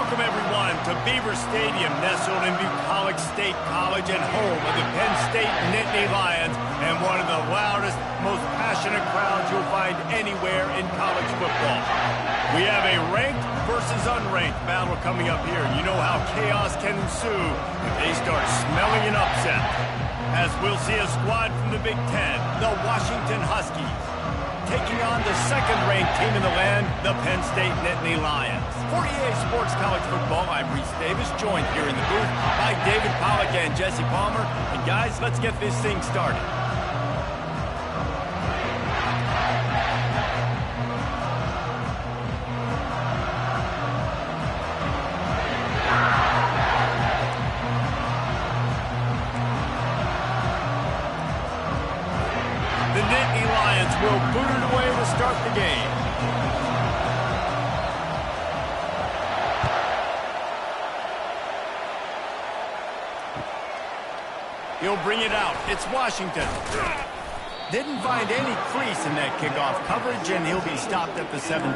Welcome, everyone, to Beaver Stadium, nestled in Bucolic State College and home of the Penn State Nittany Lions, and one of the loudest, most passionate crowds you'll find anywhere in college football. We have a ranked versus unranked battle coming up here. You know how chaos can ensue if they start smelling an upset. As we'll see a squad from the Big Ten, the Washington Huskies, taking on the second-ranked team in the land, the Penn State Nittany Lions. For EA Sports College Football, I'm Reese Davis, joined here in the booth by David Pollack and Jesse Palmer. And guys, let's get this thing started. The Nittany Lions will boot it away to start the game. He'll bring it out. It's Washington. Didn't find any crease in that kickoff coverage, and he'll be stopped at the 17.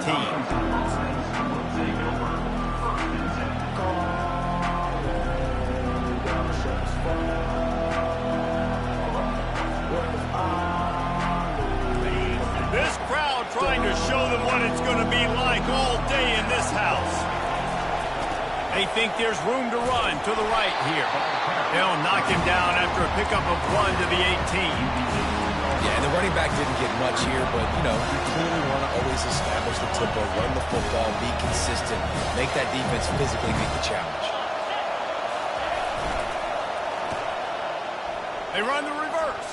This crowd trying to show them what it's going to be like all day in this house. They think there's room to run to the right here. They'll knock him down after a pickup of 1 to the 18. Yeah, and the running back didn't get much here, but, you know, you clearly want to always establish the tempo, run the football, be consistent, make that defense physically meet the challenge. They run the reverse.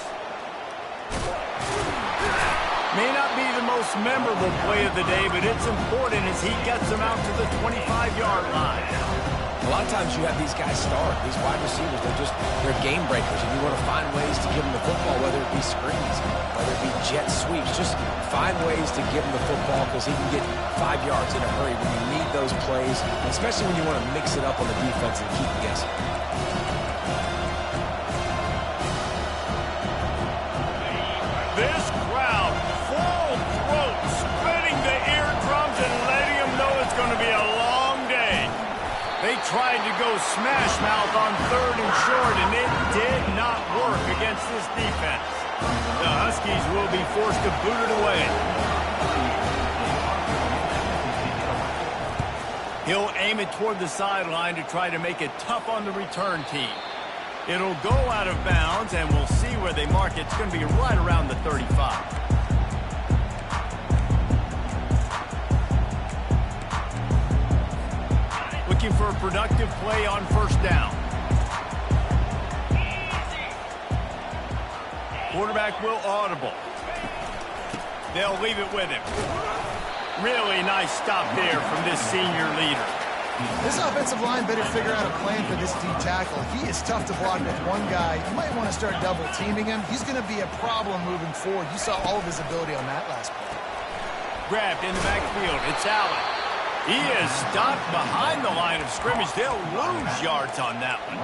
May not be the most memorable play of the day, but it's important as he gets them out to the 25-yard line. A lot of times you have these guys start, these wide receivers, they're game breakers, and you want to find ways to give them the football, whether it be screens, whether it be jet sweeps. Just find ways to give him the football because he can get 5 yards in a hurry when you need those plays, especially when you want to mix it up on the defense and keep them guessing. This crowd, full throat, splitting the eardrums and letting them know it's going to be a long day. They tried to go smash mouth on 3rd and short, and it did not work against this defense. The Huskies will be forced to boot it away. He'll aim it toward the sideline to try to make it tough on the return team. It'll go out of bounds, and we'll see where they mark it. It's going to be right around the 35. Looking for a productive play on 1st down. Quarterback will audible. They'll leave it with him. Really nice stop there from this senior leader. This offensive line better figure out a plan for this D tackle. He is tough to block with one guy. You might want to start double teaming him. He's going to be a problem moving forward. You saw all of his ability on that last play. Grabbed in the backfield. It's Allen. He is stopped behind the line of scrimmage. They'll lose yards on that one.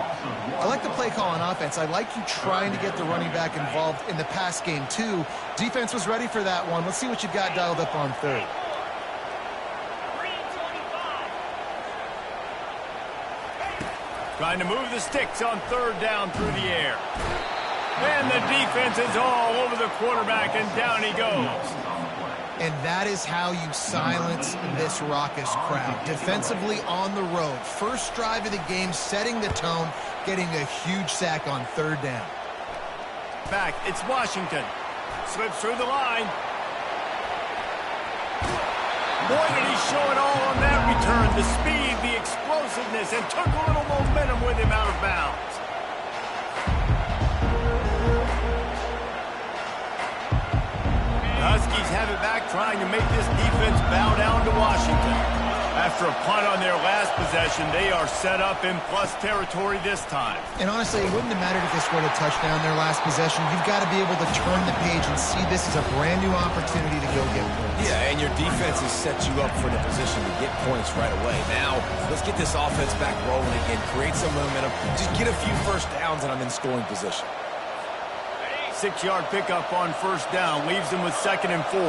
I like the play call on offense. I like you trying to get the running back involved in the pass game, too. Defense was ready for that one. Let's see what you've got dialed up on 3rd. Trying to move the sticks on 3rd down through the air. And the defense is all over the quarterback, and down he goes. And that is how you silence this raucous crowd. Defensively on the road. First drive of the game, setting the tone, getting a huge sack on 3rd down. Back, it's Washington. Slips through the line. Boy, did he show it all on that return. The speed, the explosiveness, and took a little momentum with him out of bounds. The Huskies have it back, trying to make this defense bow down to Washington. After a punt on their last possession, they are set up in plus territory this time. And honestly, it wouldn't have mattered if they scored a touchdown their last possession. You've got to be able to turn the page and see this as a brand new opportunity to go get points. Yeah, and your defense has set you up for the position to get points right away. Now, let's get this offense back rolling again, create some momentum, just get a few first downs, and I'm in scoring position. 6-yard pickup on 1st down, leaves them with 2nd and 4.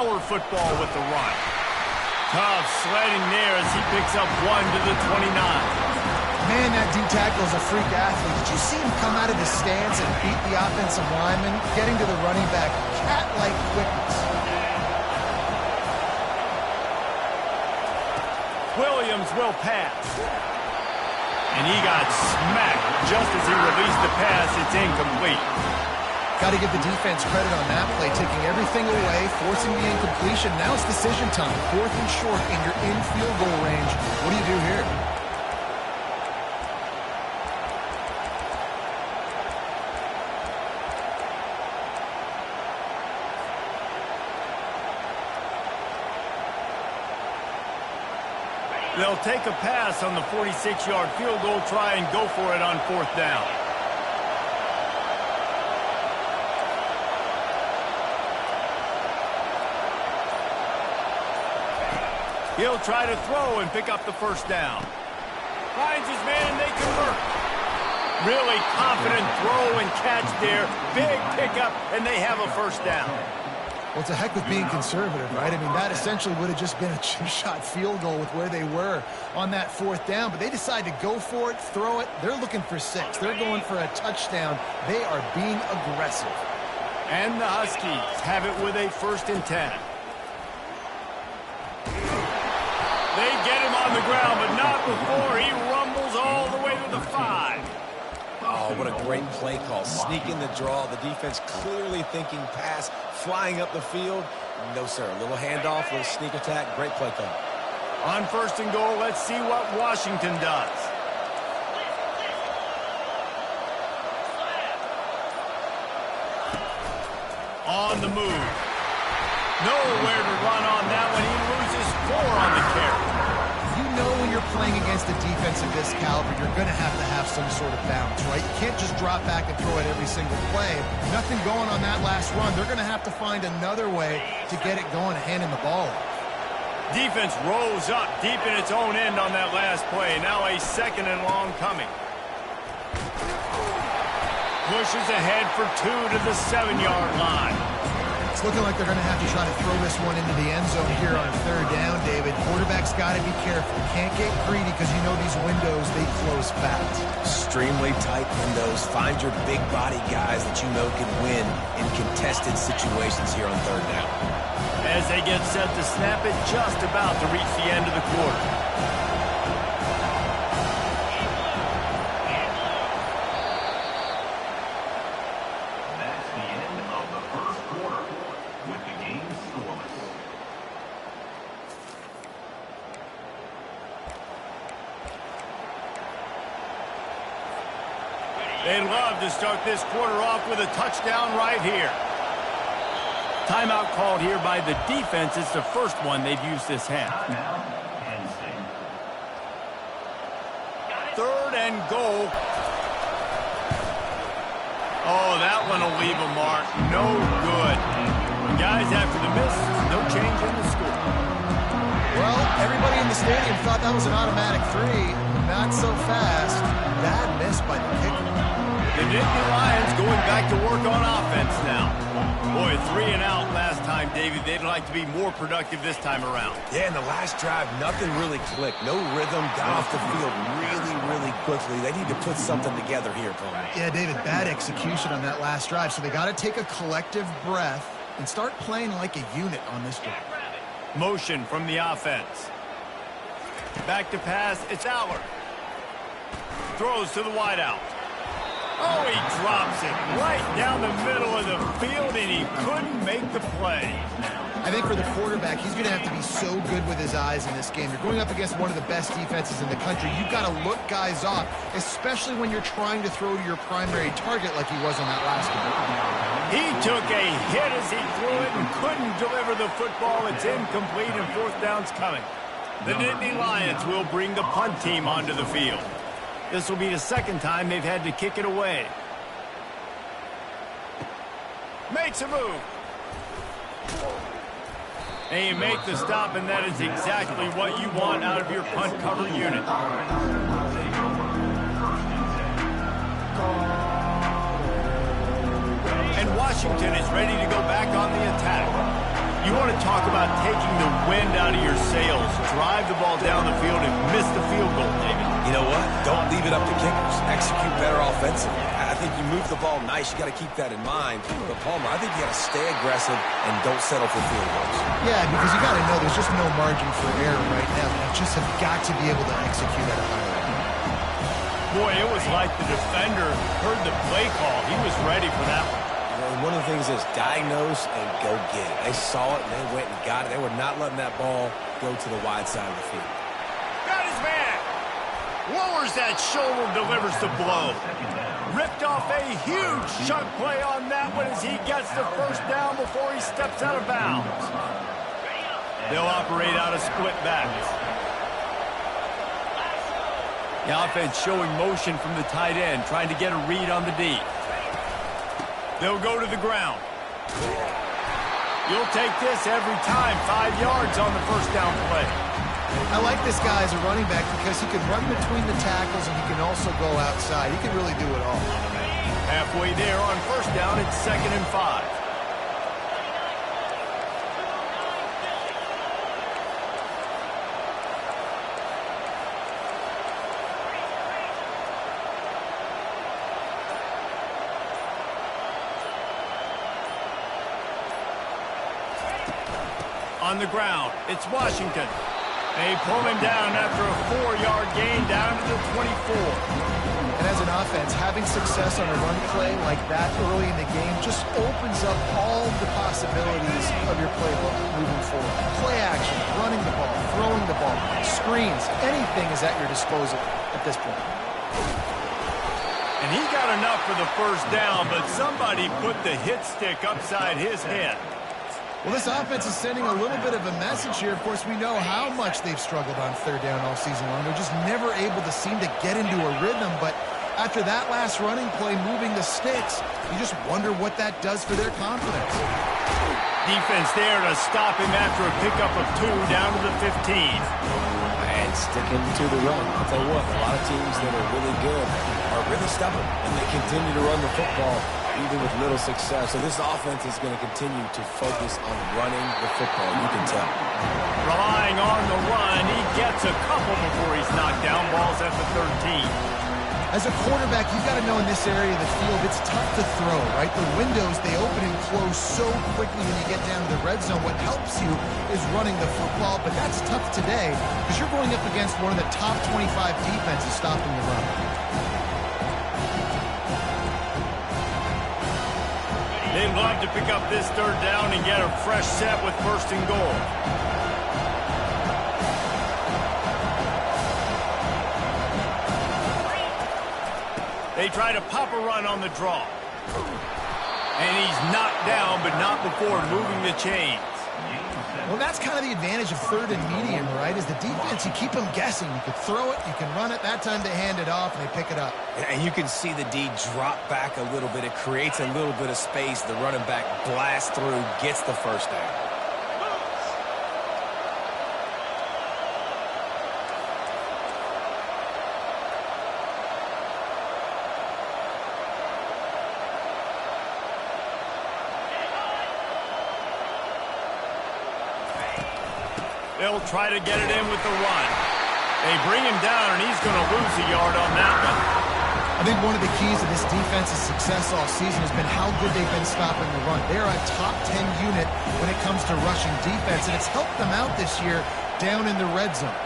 power football with the run. Tough sledding there as he picks up 1 to the 29. Man, that D-tackle is a freak athlete. Did you see him come out of his stance and beat the offensive lineman, getting to the running back? Cat-like quickness. Williams will pass. And he got smacked just as he released the pass. It's incomplete. Got to give the defense credit on that play, taking everything away, forcing the incompletion. Now it's decision time. 4th and short, and you're in field goal range. What do you do here? They'll take a pass on the 46-yard field goal, try and go for it on 4th down. He'll try to throw and pick up the 1st down. Finds his man and they convert. Really confident throw and catch there. Big pickup and they have a 1st down. Well, it's a heck with being conservative, right? I mean, that essentially would have just been a chip-shot field goal with where they were on that 4th down. But they decide to go for it, throw it. They're looking for 6. They're going for a touchdown. They are being aggressive. And the Huskies have it with a 1st and 10. They get him on the ground, but not before he rumbles all the way to the 5. Oh, what a great play call. Sneaking the draw. The defense clearly thinking pass, flying up the field. No, sir. A little handoff, a little sneak attack. Great play call. On 1st and goal, let's see what Washington does. On the move. Nowhere to run on that one. He loses 4 on the carry. You know when you're playing against a defense of this caliber, you're going to have some sort of balance, right? You can't just drop back and throw it every single play. Nothing going on that last run. They're going to have to find another way to get it going, handing the ball off. Defense rose up deep in its own end on that last play. Now a 2nd and long coming. Pushes ahead for 2 to the 7-yard line. It's looking like they're going to have to try to throw this one into the end zone here on 3rd down, David. Quarterback's got to be careful. Can't get greedy because you know these windows, they close fast. Extremely tight windows. Find your big body guys that you know can win in contested situations here on 3rd down. As they get set to snap it, just about to reach the end of the quarter. They'd love to start this quarter off with a touchdown right here. Timeout called here by the defense. It's the first one they've used this half. 3rd and goal. Oh, that one will leave a mark. No good. Guys, after the miss, no change in the score. Well, everybody in the stadium thought that was an automatic 3. Not so fast. Bad miss by the kicker. The Nittany Lions going back to work on offense now. Boy, 3 and out last time, David. They'd like to be more productive this time around. Yeah, in the last drive, nothing really clicked. No rhythm, got off the field really quickly. They need to put something together here, Tony. Yeah, David, bad execution on that last drive. So they got to take a collective breath and start playing like a unit on this drive. Motion from the offense. Back to pass, it's Allard. Throws to the wideout. Oh, he drops it right down the middle of the field, and he couldn't make the play. I think for the quarterback, he's going to have to be so good with his eyes in this game. You're going up against one of the best defenses in the country. You've got to look guys off, especially when you're trying to throw to your primary target like he was on that last one. He took a hit as he threw it and couldn't deliver the football. It's incomplete, and 4th down's coming. The Nittany Lions will bring the punt team onto the field. This will be the 2nd time they've had to kick it away. Makes a move. And you make the stop, and that is exactly what you want out of your punt cover unit. And Washington is ready to go back on the attack. You want to talk about taking the wind out of your sails. Drive the ball down the field and miss the field goal, David. You know what? Don't leave it up to kickers. Execute better offensively. I think you move the ball nice. You got to keep that in mind. But, Palmer, I think you got to stay aggressive and don't settle for field goals. Yeah, because you got to know there's just no margin for error right now. You just have got to be able to execute at a high level. Boy, it was like the defender heard the play call. He was ready for that one. And one of the things is diagnose and go get it. They saw it and they went and got it. They were not letting that ball go to the wide side of the field. Got his man. Lowers that shoulder, delivers the blow. Ripped off a huge chunk play on that one as he gets the first down before he steps out of bounds. They'll operate out of split backs. The offense showing motion from the tight end, trying to get a read on the D. They'll go to the ground. You'll take this every time. 5 yards on the first down play. I like this guy as a running back because he can run between the tackles and he can also go outside. He can really do it all. Halfway there on first down, it's 2nd and 5. On the ground, it's Washington. They pull him down after a 4-yard gain down to the 24. And as an offense, having success on a run play like that early in the game just opens up all the possibilities of your playbook moving forward. Play action, running the ball, throwing the ball, screens, anything is at your disposal at this point. And he got enough for the first down, but somebody put the hit stick upside his head. Well, this offense is sending a little bit of a message here. Of course, we know how much they've struggled on third down all season long. They're just never able to seem to get into a rhythm. But after that last running play, moving the sticks, you just wonder what that does for their confidence. Defense there to stop him after a pickup of 2 down to the 15. And sticking to the run. I'll tell you what, a lot of teams that are really good are really stubborn, and they continue to run the football even with little success. So this offense is going to continue to focus on running the football, you can tell. Relying on the run, he gets a couple before he's knocked down. Ball's at the 13. As a quarterback, you've got to know in this area of the field, it's tough to throw, right? The windows, they open and close so quickly when you get down to the red zone. What helps you is running the football, but that's tough today because you're going up against one of the top 25 defenses stopping the run. They'd love to pick up this third down and get a fresh set with 1st and goal. They try to pop a run on the draw. And he's knocked down, but not before moving the chains. Well, that's kind of the advantage of 3rd and medium, right? Is the defense, you keep them guessing. You can throw it, you can run it. That time they hand it off and they pick it up. And you can see the D drop back a little bit. It creates a little bit of space. The running back blasts through, gets the first down. They'll try to get it in with the run. They bring him down, and he's going to lose a yard on that one. I think one of the keys to this defense's success all season has been how good they've been stopping the run. They're a top 10 unit when it comes to rushing defense, and it's helped them out this year down in the red zone.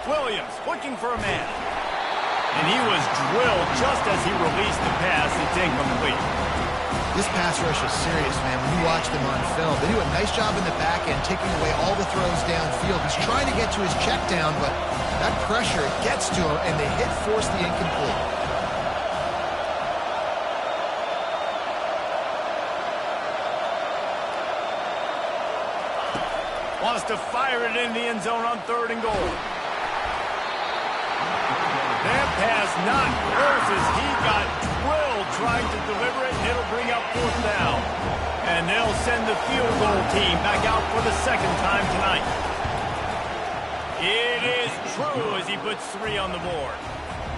Williams looking for a man. And he was drilled just as he released the pass. It's incomplete. This pass rush is serious, man. When you watch them on film, they do a nice job in the back end, taking away all the throws downfield. He's trying to get to his check down, but that pressure gets to him, and the hit forced the incomplete. Wants to fire it in the end zone on 3rd and goal. It's not close as he got drilled trying to deliver it, and it'll bring up 4th down. And they'll send the field goal team back out for the 2nd time tonight. It is true as he puts 3 on the board.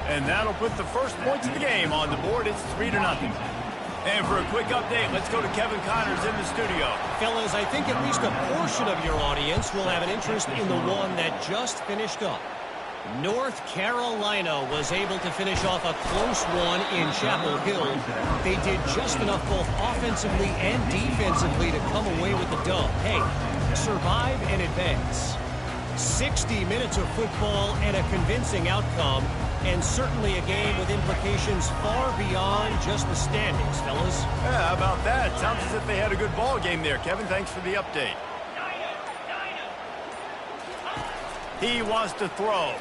And that'll put the first points of the game on the board. It's 3-0. And for a quick update, let's go to Kevin Connors in the studio. Fellas, I think at least a portion of your audience will have an interest in the one that just finished up. North Carolina was able to finish off a close one in Chapel Hill. They did just enough both offensively and defensively to come away with the dub. Hey, survive and advance. 60 minutes of football and a convincing outcome, and certainly a game with implications far beyond just the standings, fellas. Yeah, how about that? Sounds as if they had a good ball game there. Kevin, thanks for the update. He wants to throw.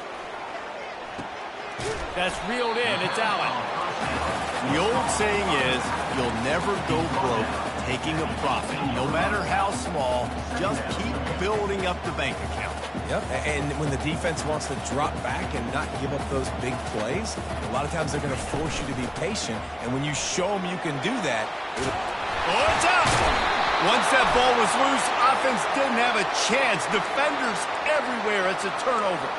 That's reeled in. It's Allen. The old saying is, you'll never go broke taking a profit. No matter how small, just keep building up the bank account. Yep, and when the defense wants to drop back and not give up those big plays, a lot of times they're going to force you to be patient. And when you show them you can do that... Oh, it's out! Once that ball was loose, offense didn't have a chance. Defenders everywhere. It's a turnover.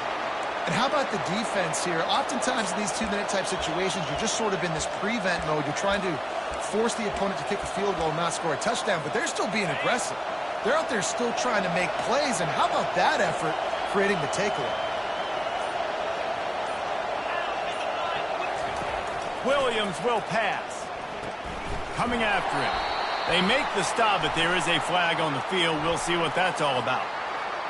And how about the defense here? Oftentimes in these 2-minute type situations, you're just sort of in this prevent mode. You're trying to force the opponent to kick a field goal and not score a touchdown, but they're still being aggressive. They're out there still trying to make plays, and how about that effort creating the takeaway? Williams will pass. Coming after him. They make the stop, but there is a flag on the field. We'll see what that's all about.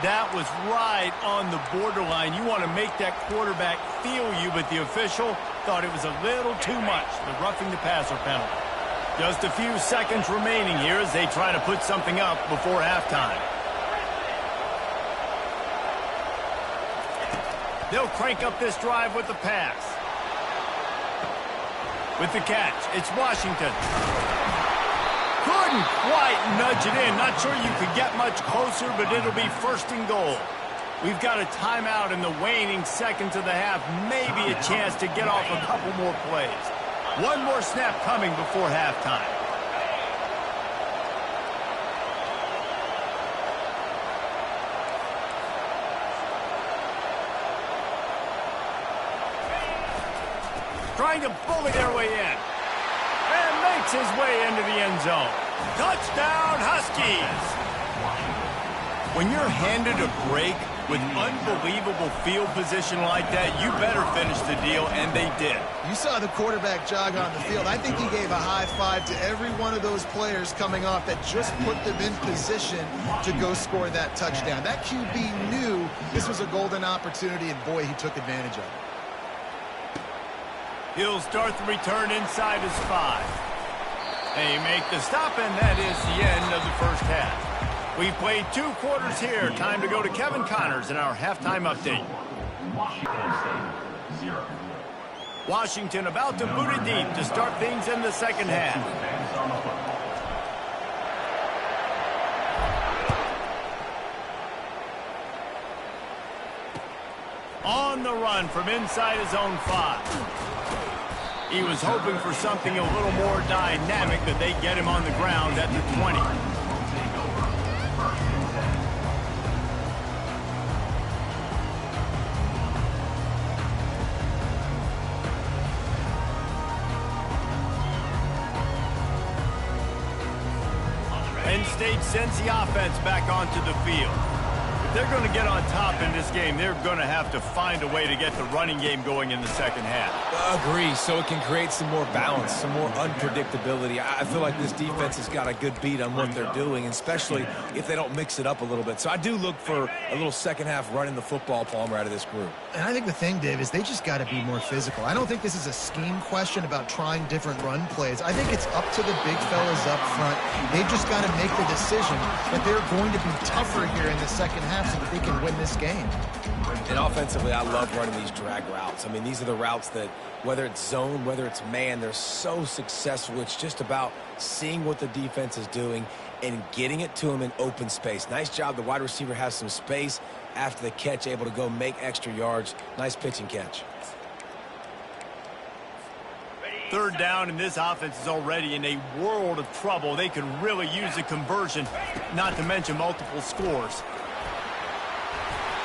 That was right on the borderline. You want to make that quarterback feel you, but the official thought it was a little too much, the roughing the passer penalty. Just a few seconds remaining here as they try to put something up before halftime. They'll crank up this drive with the pass. With the catch, it's Washington. Couldn't quite nudge it in. Not sure you could get much closer, but it'll be 1st and goal. We've got a timeout in the waning seconds of the half. Maybe a chance to get off a couple more plays. One more snap coming before halftime. Trying to bully their way in. And makes his way into the end zone. Touchdown, Huskies! When you're handed a break with unbelievable field position like that, you better finish the deal, and they did. You saw the quarterback jog on the field. I think he gave a high five to every one of those players coming off that just put them in position to go score that touchdown. That QB knew this was a golden opportunity, and boy, he took advantage of it. He'll start the return inside his 5. They make the stop, and that is the end of the first half. We've played 2 quarters here. Time to go to Kevin Connors in our halftime update. Washington about to boot it deep to start things in the second half. On the run from inside his own 5. He was hoping for something a little more dynamic, but they get him on the ground at the 20. Penn State sends the offense back onto the field. If they're going to get on top in this game, they're going to have to find a way to get the running game going in the second half. Agree, so it can create some more balance, some more unpredictability. I feel like this defense has got a good beat on what they're doing, especially if they don't mix it up a little bit. So I do look for a little second half running the football, Palmer, out of this group. And I think the thing, Dave, is they just got to be more physical. I don't think this is a scheme question about trying different run plays. I think it's up to the big fellas up front. They've just got to make the decision that they're going to be tougher here in the second half so that they can win this game. And offensively, I love running these drag routes. I mean, these are the routes that, whether it's zone, whether it's man, they're so successful. It's just about seeing what the defense is doing and getting it to them in open space. Nice job. The wide receiver has some space after the catch, able to go make extra yards. Nice pitch and catch. Third down, and this offense is already in a world of trouble. They could really use a conversion, not to mention multiple scores.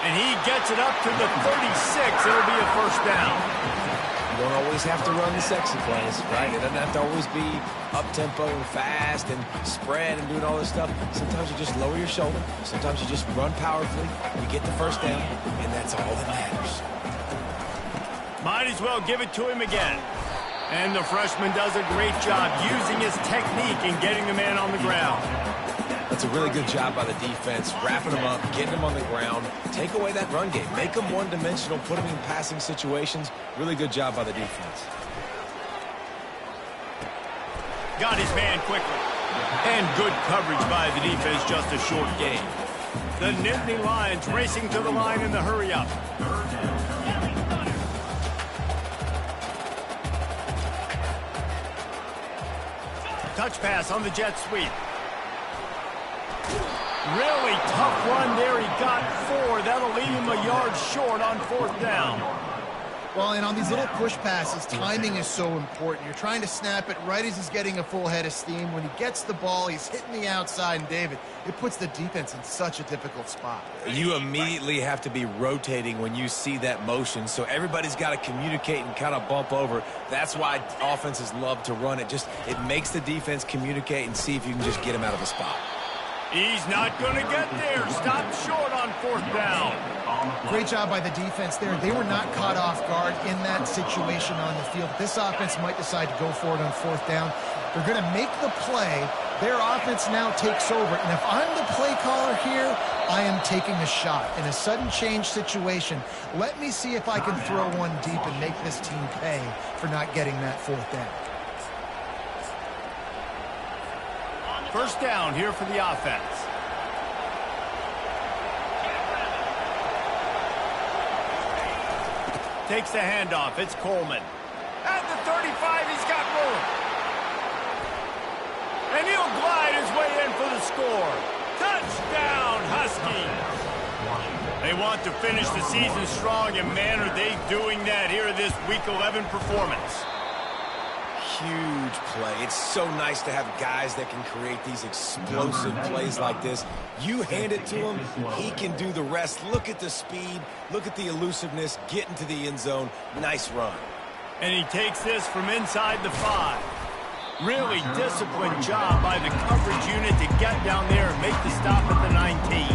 And he gets it up to the 36. It'll be a first down. You don't always have to run the sexy plays, right? It doesn't have to always be up-tempo and fast and spread and doing all this stuff. Sometimes you just lower your shoulder. Sometimes you just run powerfully. You get the first down, and that's all that matters. Might as well give it to him again. And the freshman does a great job using his technique and getting the man on the ground. That's a really good job by the defense, wrapping him up, getting him on the ground. Take away that run game. Make him one-dimensional, put him in passing situations. Really good job by the defense. Got his man quickly. And good coverage by the defense, just a short gain. The Nittany Lions racing to the line in the hurry-up. Touch pass on the jet sweep. Really tough run there. He got 4. That'll leave him a yard short on fourth down. Well, and on these little push passes, timing is so important. You're trying to snap it right as he's getting a full head of steam. When he gets the ball, he's hitting the outside, and David, it puts the defense in such a difficult spot. You immediately have to be rotating when you see that motion, so everybody's got to communicate and kind of bump over. That's why offenses love to run it. It makes the defense communicate and see if you can just get him out of the spot. He's not going to get there. Stopped short on fourth down. Great job by the defense there. They were not caught off guard in that situation on the field. This offense might decide to go for it on fourth down. They're going to make the play. Their offense now takes over. And if I'm the play caller here, I am taking a shot. In a sudden change situation, let me see if I can throw one deep and make this team pay for not getting that fourth down. First down here for the offense. Takes the handoff. It's Coleman. At the 35, he's got room. And he'll glide his way in for the score. Touchdown, Huskies. They want to finish the season strong, and man, are they doing that here in this Week 11 performance. Huge play. It's so nice to have guys that can create these explosive plays like this. You hand it to him, he can do the rest. Look at the speed, look at the elusiveness, get into the end zone. Nice run. And he takes this from inside the 5. Really disciplined job by the coverage unit to get down there and make the stop at the 19.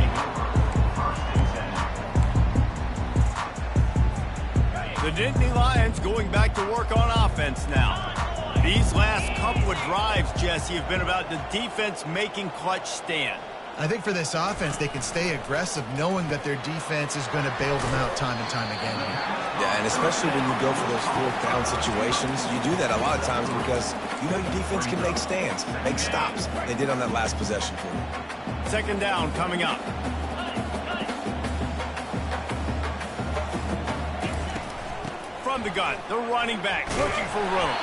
The Nittany Lions going back to work on offense now. These last couple of drives, Jesse, have been about the defense making clutch stand. I think for this offense, they can stay aggressive knowing that their defense is going to bail them out time and time again. Yeah, and especially when you go for those fourth down situations, you do that a lot of times because you know your defense can make stands, make stops. They did on that last possession for you. Second down coming up. From the gun, the running back looking for room.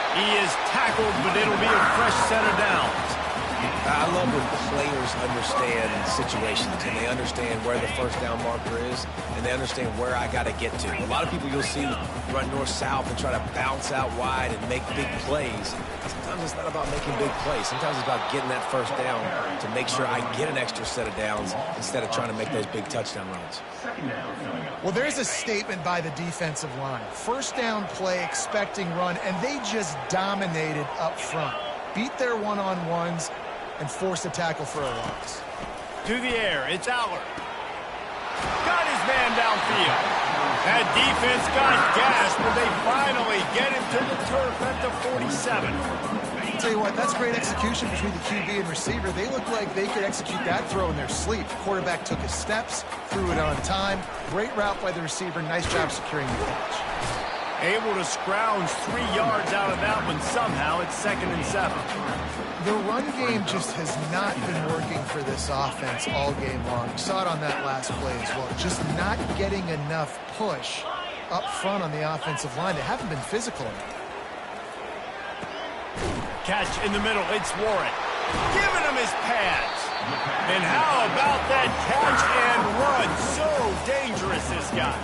He is tackled, but it'll be a fresh set of downs. I love when players understand situations and they understand where the first down marker is and they understand where I got to get to. A lot of people you'll see run north-south and try to bounce out wide and make big plays. Sometimes it's not about making big plays. Sometimes it's about getting that first down to make sure I get an extra set of downs instead of trying to make those big touchdown runs. Well, there's a statement by the defensive line. First down play, expecting run, and they just dominated up front. Beat their one-on-ones and forced a tackle for a loss. To the air, it's Aller. Got his man downfield. That defense got gashed, but they finally get him to the turf at the 47. I'll tell you what, that's great execution between the QB and receiver. They look like they could execute that throw in their sleep. The quarterback took his steps, threw it on time. Great route by the receiver. Nice job securing the catch. Able to scrounge 3 yards out of that one somehow. It's 2nd and 7. The run game just has not been working for this offense all game long. We saw it on that last play as well. Just not getting enough push up front on the offensive line. They haven't been physical enough. Catch in the middle. It's Warren. Giving him his pads. And how about that catch and run? So dangerous, this guy.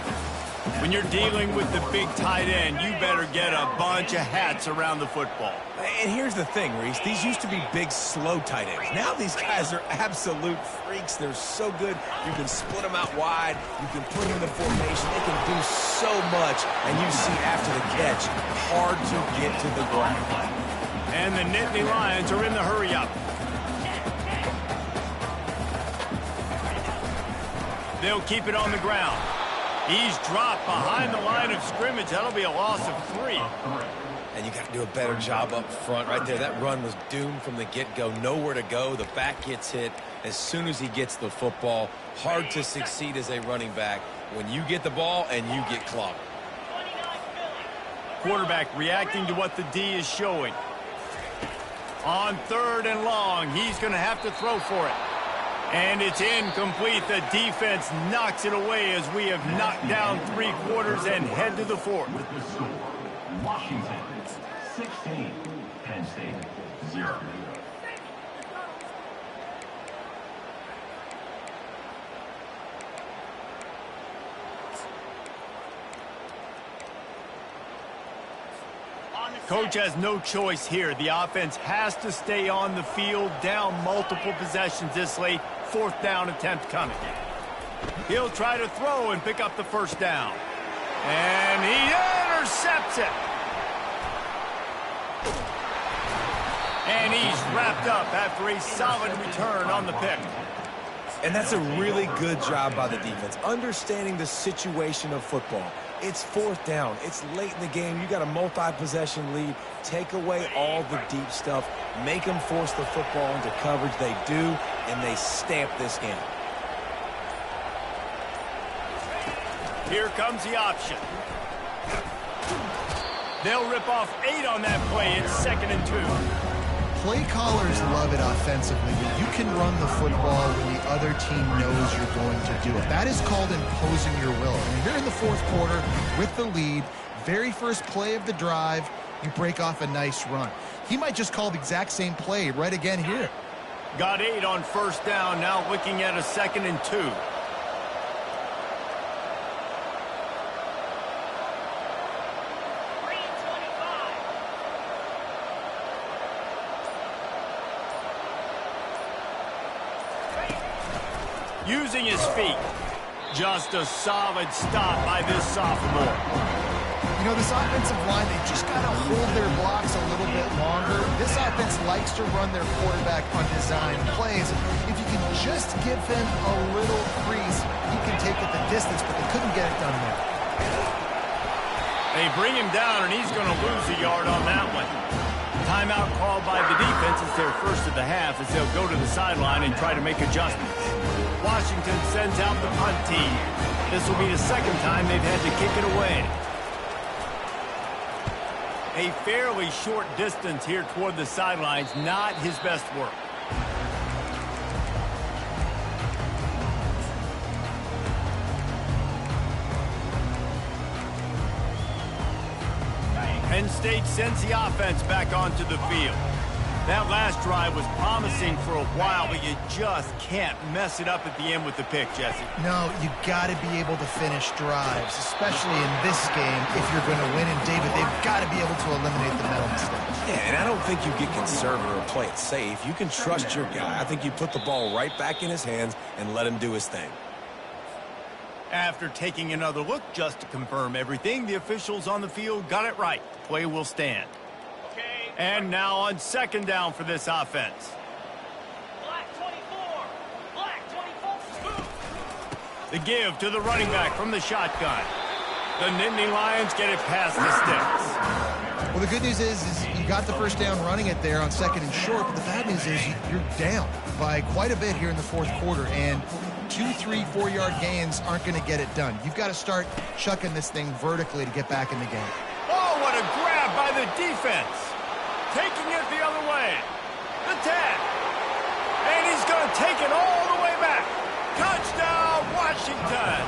When you're dealing with the big tight end, you better get a bunch of hats around the football. And here's the thing, Reese. These used to be big, slow tight ends. Now these guys are absolute freaks. They're so good. You can split them out wide. You can put them in the formation. They can do so much. And you see after the catch, hard to get to the ground. And the Nittany Lions are in the hurry-up. They'll keep it on the ground. He's dropped behind the line of scrimmage. That'll be a loss of 3. And you got to do a better job up front right there. That run was doomed from the get-go. Nowhere to go. The back gets hit as soon as he gets the football. Hard to succeed as a running back when you get the ball and you get clocked. Quarterback reacting to what the D is showing. On 3rd and long, he's going to have to throw for it. And it's incomplete. The defense knocks it away as we have knocked down 3 quarters and head to the 4th. Washington 16, Penn State 0. Coach has no choice here. The offense has to stay on the field, down multiple possessions this late. 4th down attempt coming. He'll try to throw and pick up the 1st down. And he intercepts it. And he's wrapped up after a solid return on the pick. And that's a really good job by the defense, understanding the situation of football. It's 4th down. It's late in the game. You got a multi-possession lead. Take away all the deep stuff. Make them force the football into coverage. They do, and they stamp this game. Here comes the option. They'll rip off 8 on that play. It's 2nd and 2. Play callers love it offensively. You can run the football when the other team knows you're going to do it. That is called imposing your will. And here in the 4th quarter with the lead, very first play of the drive, you break off a nice run. He might just call the exact same play right again here. Got 8 on 1st down, now looking at a 2nd and 2. Using his feet. Just a solid stop by this sophomore. You know, this offensive line, they just got to hold their blocks a little bit longer. This offense likes to run their quarterback on design plays. If you can just give him a little crease, he can take it the distance, but they couldn't get it done there. They bring him down, and he's going to lose a yard on that one. Timeout called by the defense is their first of the half as they'll go to the sideline and try to make adjustments. Washington sends out the punt team. This will be the 2nd time they've had to kick it away. A fairly short distance here toward the sidelines, not his best work. Penn State sends the offense back onto the field. That last drive was promising for a while, but you just can't mess it up at the end with the pick, Jesse. No, you got to be able to finish drives, especially in this game if you're going to win. And, David, they've got to be able to eliminate the mental mistakes. Yeah, and I don't think you get conservative or play it safe. You can trust your guy. I think you put the ball right back in his hands and let him do his thing. After taking another look just to confirm everything, the officials on the field got it right. The play will stand. And now on 2nd down for this offense. Black 24. Black 24. The give to the running back from the shotgun. The Nittany Lions get it past the sticks. Well, the good news is you got the 1st down running it there on 2nd and short, but the bad news is you're down by quite a bit here in the 4th quarter, and 2, 3, 4-yard gains aren't going to get it done. You've got to start chucking this thing vertically to get back in the game. Oh, what a grab by the defense. Taking it the other way. The 10. And he's going to take it all the way back. Touchdown, Washington.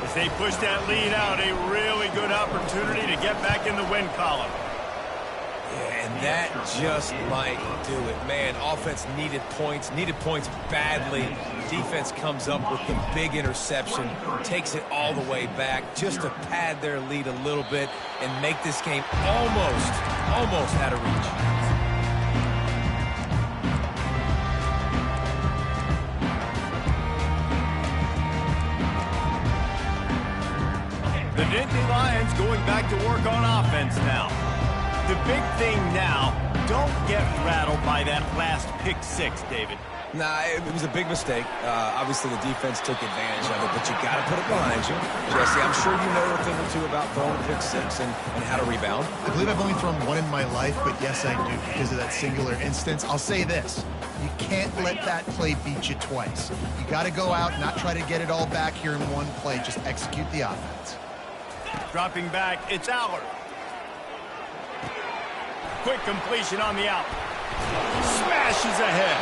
As they push that lead out, a really good opportunity to get back in the win column. Yeah, and that just might do it. Man, offense needed points badly. Defense comes up with the big interception, takes it all the way back just to pad their lead a little bit and make this game almost out of reach. The Nittany Lions going back to work on offense now. The big thing now, don't get rattled by that last pick six, David. Nah, it was a big mistake. Obviously, the defense took advantage of it, but you got to put it behind you. Jesse, I'm sure you know a thing or two about throwing a pick six and how to rebound. I believe I've only thrown one in my life, but yes, I do because of that singular instance. I'll say this. You can't let that play beat you twice. You got to go out, not try to get it all back here in one play. Just execute the offense. Dropping back, it's Aller. Quick completion on the out. Smashes ahead.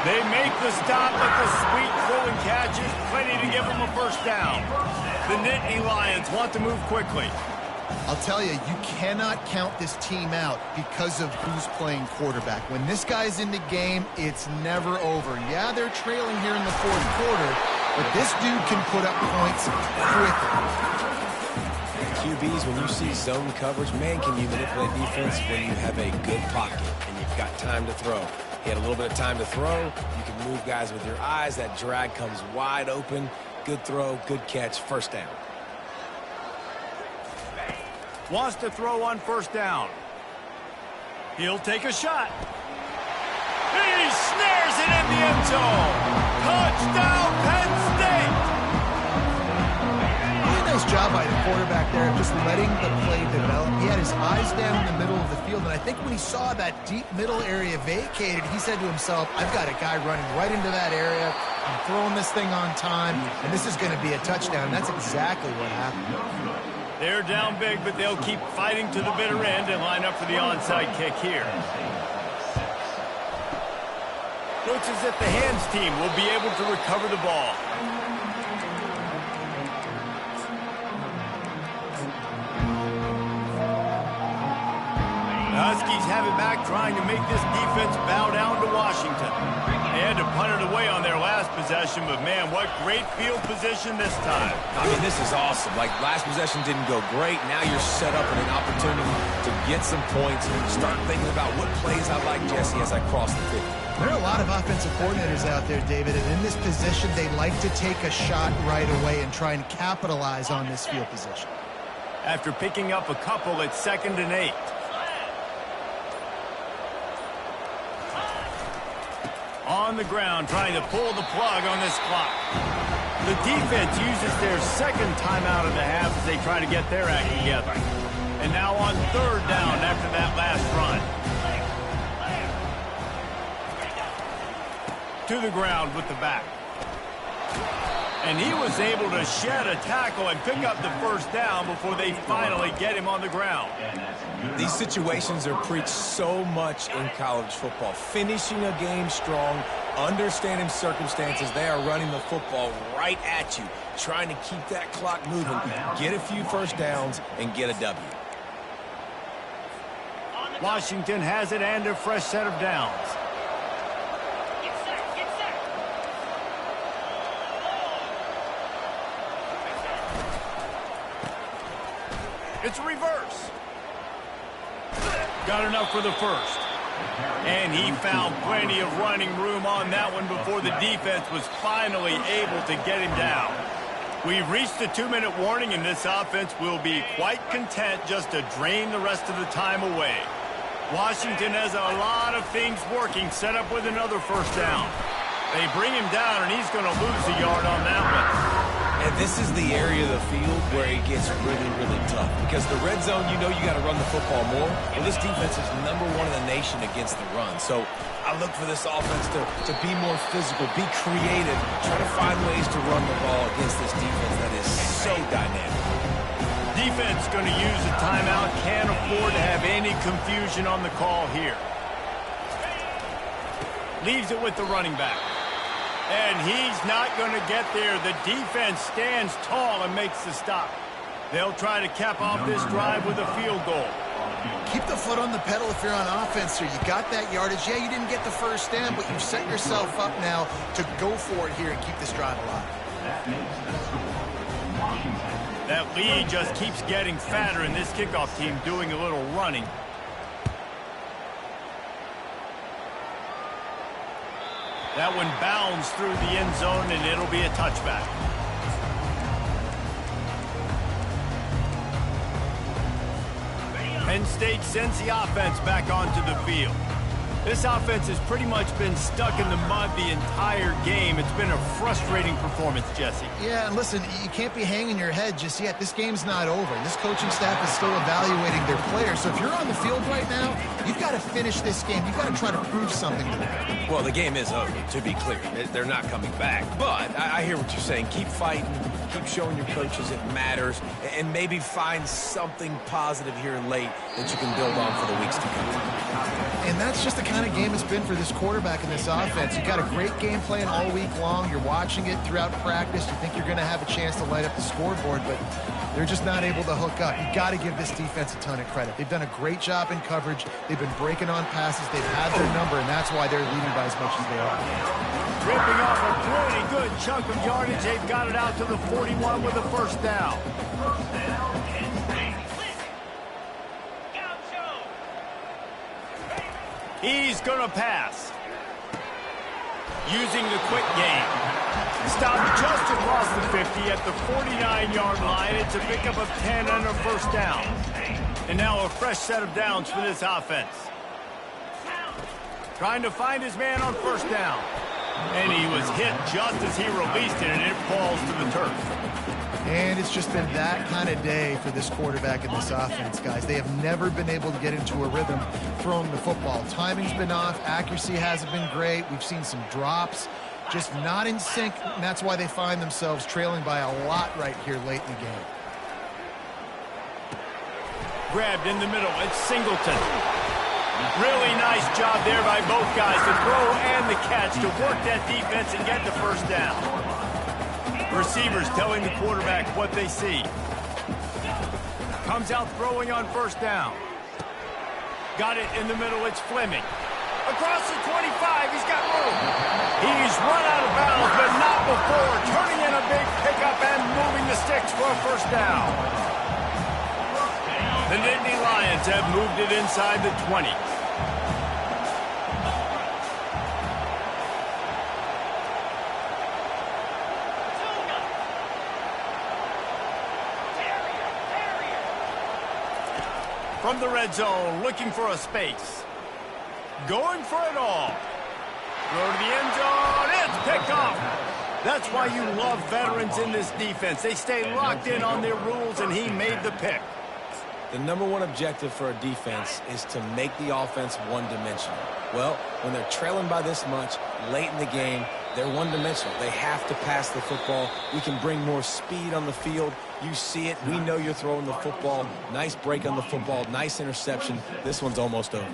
They make the stop, but the sweet throw and catch is plenty to give them a first down. The Nittany Lions want to move quickly. I'll tell you, you cannot count this team out because of who's playing quarterback. When this guy's in the game, it's never over. Yeah, they're trailing here in the fourth quarter, but this dude can put up points quickly. QBs, when you see zone coverage, man, can you manipulate defense when you have a good pocket and you've got time to throw. He had a little bit of time to throw. You can move guys with your eyes. That drag comes wide open. Good throw, good catch, first down. Wants to throw on first down. He'll take a shot. He snares it in the end zone. Touchdown, Penn State! Nice job by the quarterback there, just letting the play develop. He had his eyes down in the middle of the field, and I think when he saw that deep middle area vacated, he said to himself, I've got a guy running right into that area. I'm throwing this thing on time, and this is going to be a touchdown. That's exactly what happened. They're down big, but they'll keep fighting to the bitter end and line up for the onside kick here. Looks as if the hands team will be able to recover the ball. Huskies have it back, trying to make this defense bow down to Washington. They had to punt it away on their last possession, but man, what great field position this time. I mean, this is awesome. Like, last possession didn't go great. Now you're set up in an opportunity to get some points and start thinking about what plays I like, Jesse, as I cross the 50. There are a lot of offensive coordinators out there, David, and in this position, they like to take a shot right away and try and capitalize on this field position. After picking up a couple, it's 2nd and 8. On the ground, trying to pull the plug on this clock. The defense uses their second timeout of the half as they try to get their act together. And now on 3rd down after that last run. To the ground with the back. And he was able to shed a tackle and pick up the first down before they finally get him on the ground. These situations are preached so much in college football. Finishing a game strong, understanding circumstances. They are running the football right at you, trying to keep that clock moving, get a few first downs, and get a W. Washington has it and a fresh set of downs. It's a reverse. Got enough for the first. And he found plenty of running room on that one before the defense was finally able to get him down. We've reached a 2-minute warning, and this offense will be quite content just to drain the rest of the time away. Washington has a lot of things working, set up with another first down. They bring him down, and he's going to lose a yard on that one. And this is the area of the field where it gets really, really tough. Because the red zone, you know you got to run the football more. Well, this defense is #1 in the nation against the run. So I look for this offense to be more physical, be creative, try to find ways to run the ball against this defense that is so dynamic. Defense going to use a timeout. Can't afford to have any confusion on the call here. Leaves it with the running back. And he's not going to get there. The defense stands tall and makes the stop. They'll try to cap off this drive with a field goal. Keep the foot on the pedal if you're on offense here. You got that yardage. Yeah, you didn't get the first down, but you've set yourself up now to go for it here and keep this drive alive. That makes the score Washington. That lead just keeps getting fatter, and this kickoff team doing a little running. That one bounds through the end zone, and it'll be a touchback. Penn State sends the offense back onto the field. This offense has pretty much been stuck in the mud the entire game. It's been a frustrating performance, Jesse. Yeah, and listen, you can't be hanging your head just yet. This game's not over. This coaching staff is still evaluating their players. So if you're on the field right now, you've got to finish this game. You've got to try to prove something to them. Well, the game is over, to be clear. They're not coming back. But I hear what you're saying. Keep fighting. Keep showing your coaches it matters. And maybe find something positive here late that you can build on for the weeks to come. And that's just the kind of game it's been for this quarterback in this offense. You got a great game plan all week long. You're watching it throughout practice. You think you're going to have a chance to light up the scoreboard, but they're just not able to hook up. You got to give this defense a ton of credit. They've done a great job in coverage. They've been breaking on passes. They've had their number, and that's why they're leading by as much as they are. Ripping off a pretty good chunk of yardage. They've got it out to the 41 with a first down. First down, Penn State. He's going to pass. Using the quick game. Stopped just across the 50 at the 49-yard line. It's a pickup of 10 and a first down. And now a fresh set of downs for this offense. Trying to find his man on first down. And he was hit just as he released it, and it falls to the turf. And it's just been that kind of day for this quarterback and this offense, guys. They have never been able to get into a rhythm throwing the football. Timing's been off. Accuracy hasn't been great. We've seen some drops. Just not in sync, and that's why they find themselves trailing by a lot right here late in the game. Grabbed in the middle. It's Singleton. Really nice job there by both guys, the throw and the catch, to work that defense and get the first down. Receivers telling the quarterback what they see. Comes out throwing on first down. Got it in the middle, it's Fleming. Across the 25, he's got room. He's run out of bounds, but not before turning in a big pickup and moving the sticks for a first down. The Nittany Lions have moved it inside the 20. From the red zone, looking for a space. Going for it all. Throw to the end zone. It's picked off. That's why you love veterans in this defense. They stay locked in on their rules, and he made the pick. The number one objective for a defense is to make the offense one-dimensional. Well, when they're trailing by this much late in the game, they're one-dimensional. They have to pass the football. We can bring more speed on the field. You see it. We know you're throwing the football. Nice break on the football. Nice interception. This one's almost over.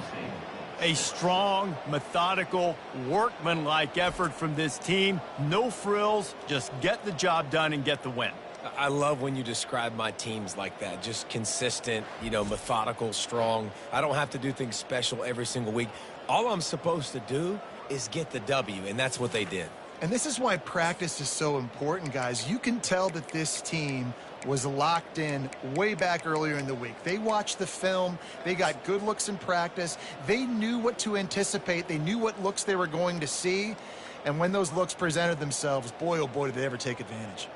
A strong, methodical, workmanlike effort from this team. No frills. Just get the job done and get the win. I love when you describe my teams like that. Just consistent, methodical, strong. I don't have to do things special every single week. All I'm supposed to do is get the W, and that's what they did. And this is why practice is so important, guys. You can tell that this team was locked in way back earlier in the week. They watched the film. They got good looks in practice. They knew what to anticipate. They knew what looks they were going to see. And when those looks presented themselves, boy, oh boy, did they ever take advantage.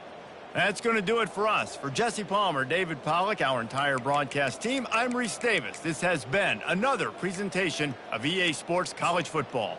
That's going to do it for us. For Jesse Palmer, David Pollack, our entire broadcast team, I'm Reese Davis. This has been another presentation of EA Sports College Football.